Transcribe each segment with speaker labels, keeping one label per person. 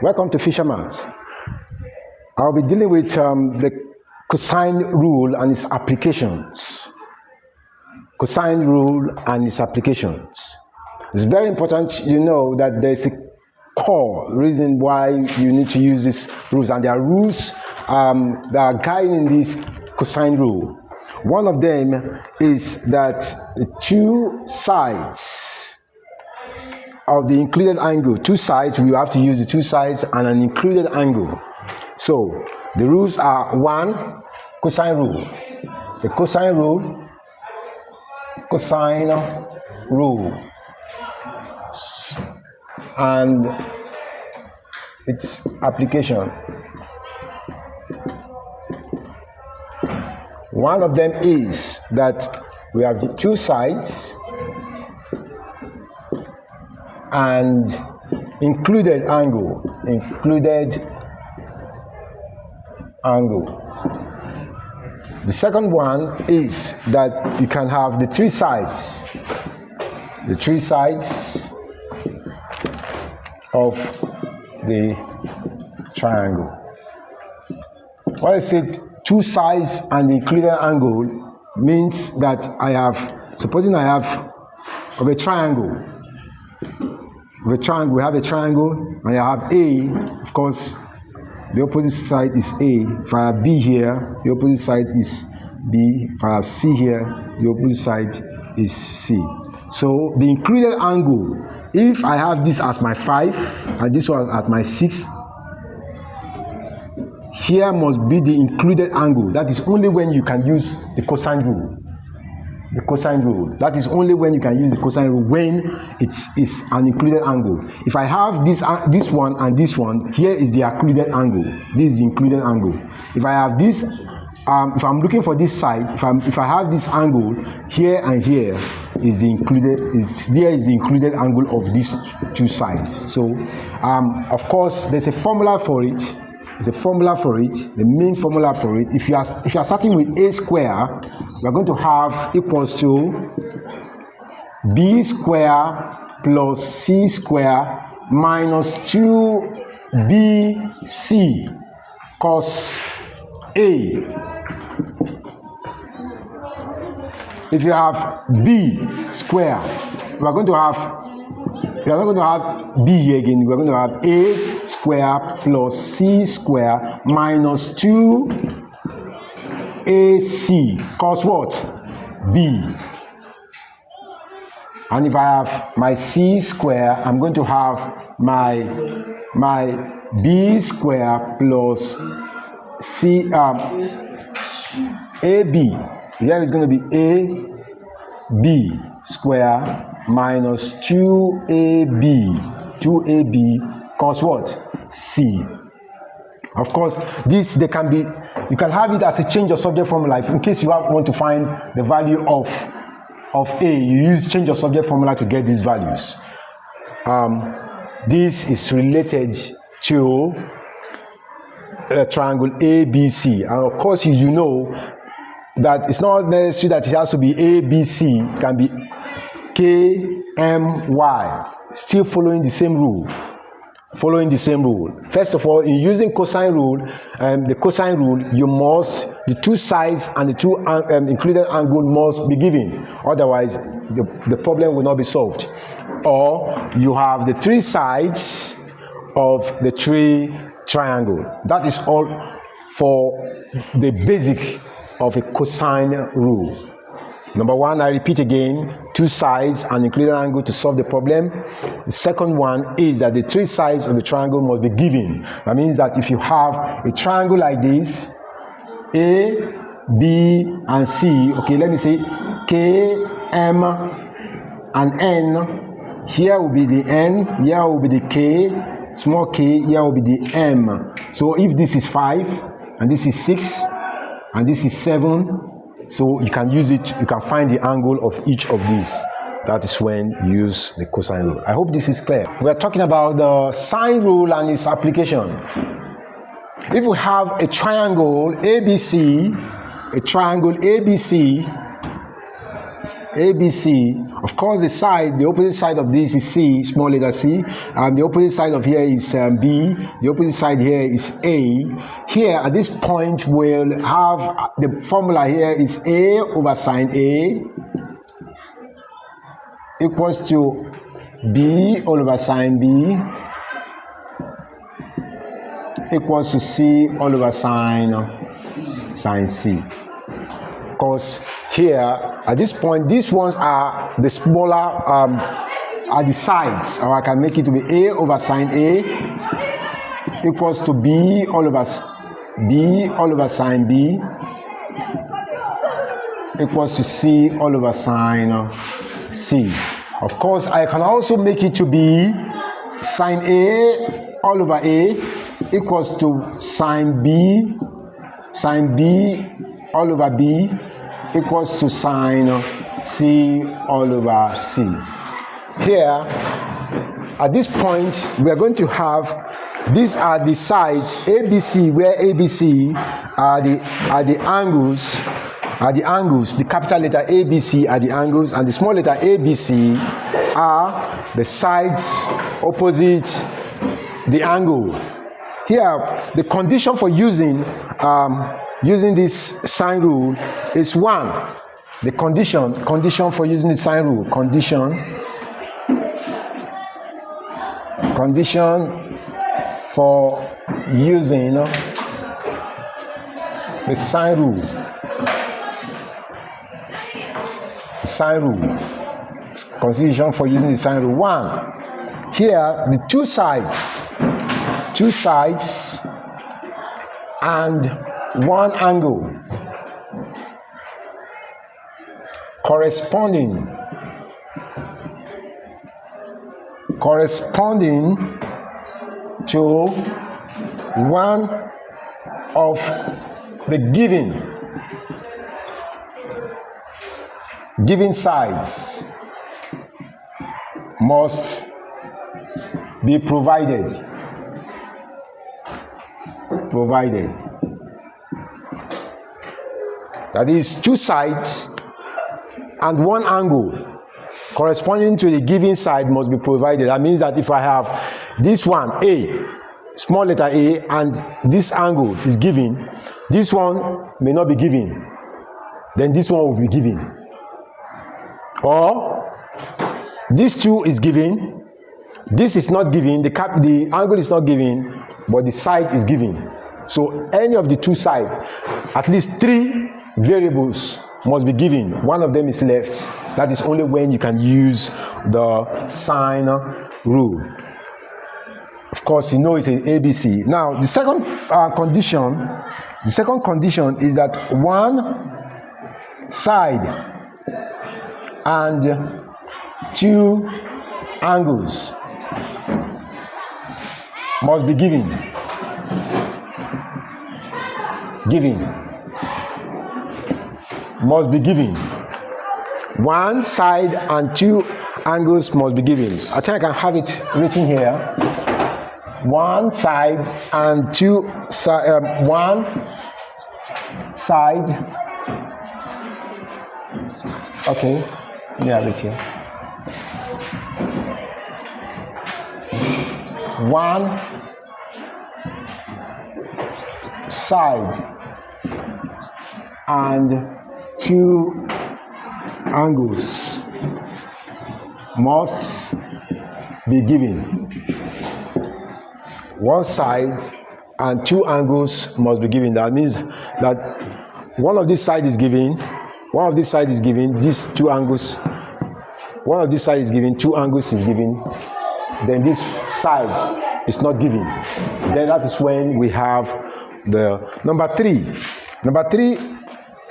Speaker 1: Welcome to Fisherman's. I'll be dealing with the cosine rule and its applications. Cosine rule and its applications. It's very important you know that there's a core reason why you need to use these rules, and there are rules that are guiding this cosine rule. One of them is that the two sides of the included angle, two sides, we have to use the two sides and an included angle. So the rules are: one, cosine rule. The cosine rule, and its application. One of them is that we have the two sides and included angle. The second one is that you can have the three sides of the triangle. When I say two sides and the included angle, means that supposing I have of a triangle. We have a triangle, and I have A. Of course, the opposite side is A. If I have B here, the opposite side is B. If I have C here, the opposite side is C. So the included angle, if I have this as my 5 and this one as my 6, here must be the included angle. That is only when you can use the cosine rule. The cosine rule. That is only when you can use the cosine rule, when it's an included angle. If I have this one and this one, here is the included angle. This is the included angle. If I have this, if I'm looking for this side, if I have this angle here and here, is the included angle of these two sides. So, of course, there's a formula for it. There's a formula for it, the main formula for it. If you are starting with a square, we're going to have equals to b square plus c square minus 2bc cos a. If you have b square, we are not going to have b here again. We're going to have a square plus c square minus 2ac cos what? B. And if I have my c square, I'm going to have my b square plus c ab. Here is going to be ab square minus 2ab cos what? C. Of course, you can have it as a change of subject formula. If in case you want to find the value of A, you use change of subject formula to get these values. This is related to a triangle ABC. And of course, you know that it's not necessary that it has to be ABC. It can be KMY, still following the same rule. First of all, in using cosine rule, the cosine rule, the two sides and the two included angle must be given. Otherwise, the problem will not be solved. Or you have the three sides of the triangle. That is all for the basic of a cosine rule. Number one, I repeat again, two sides and included angle to solve the problem. The second one is that the three sides of the triangle must be given. That means that if you have a triangle like this, A, B, and C, okay, let me say K, M, and N. Here will be the N, here will be the K, small k, here will be the M. So if this is 5, and this is 6, and this is 7, so you can use it, you can find the angle of each of these. That is when you use the cosine rule. I hope this is clear. We are talking about the sine rule and its application. If we have a triangle ABC, ABC. Of course, the opposite side of this is C, small letter C, and the opposite side of here is B. The opposite side here is A. Here, at this point, we'll have the formula here is A over sine A equals to B all over sine B equals to C all over sine C. Because here, at this point, these ones are the smaller, are the sides, or I can make it to be A over sine A equals to B all over sine B equals to C all over sine C. Of course, I can also make it to be sine A all over A equals to sine B all over B equals to sine C all over C. Here, at this point, we are going to have, these are the sides ABC, where ABC are the angles, the capital letter ABC are the angles, and the small letter ABC are the sides opposite the angle. Here, the condition for using this sine rule is 1. The condition for using the sine rule, condition for using the sine rule. Condition for using the sine rule. 1. Here, the two sides and one angle corresponding to one of the given sides must be provided. That is, two sides and one angle corresponding to the given side must be provided. That means that if I have this one, A, small letter A, and this angle is given, this one may not be given, then this one will be given. Or this 2 is given, this is not given, the angle is not given, but the side is given. So any of the two sides, at least 3 variables must be given. One of them is left. That is only when you can use the sine rule. Of course, you know it's an ABC. Now, the second condition is that one side and 2 angles must be given. Must be given. One side and 2 angles must be given. I think I can have it written here. One side and 2 one side. Okay, let me have it here. One side and 2 angles must be given. One side and 2 angles must be given. That means that one of this side is given, these 2 angles, one of this side is given, 2 angles is given, then this side is not given. Then that is when we have the number 3. Number 3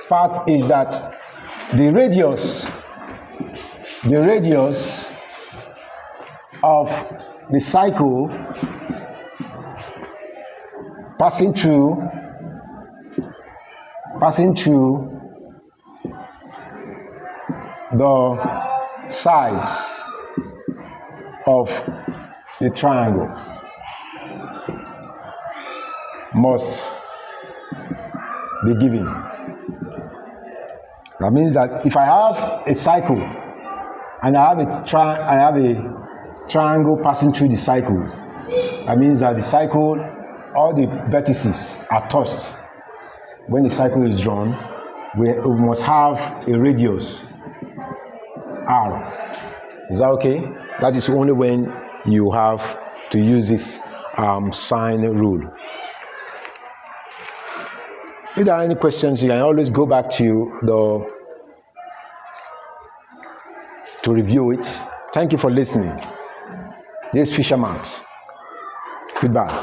Speaker 1: part is that the radius of the cycle passing through the sides of the triangle must be given. That means that if I have a cycle and I have a triangle passing through the cycle, that means that the cycle, all the vertices are touched. When the cycle is drawn, we must have a radius r. Is that okay? That is only when you have to use this sine rule. If there are any questions, you can always go back to review it. Thank you for listening. This is Fisher Max. Goodbye.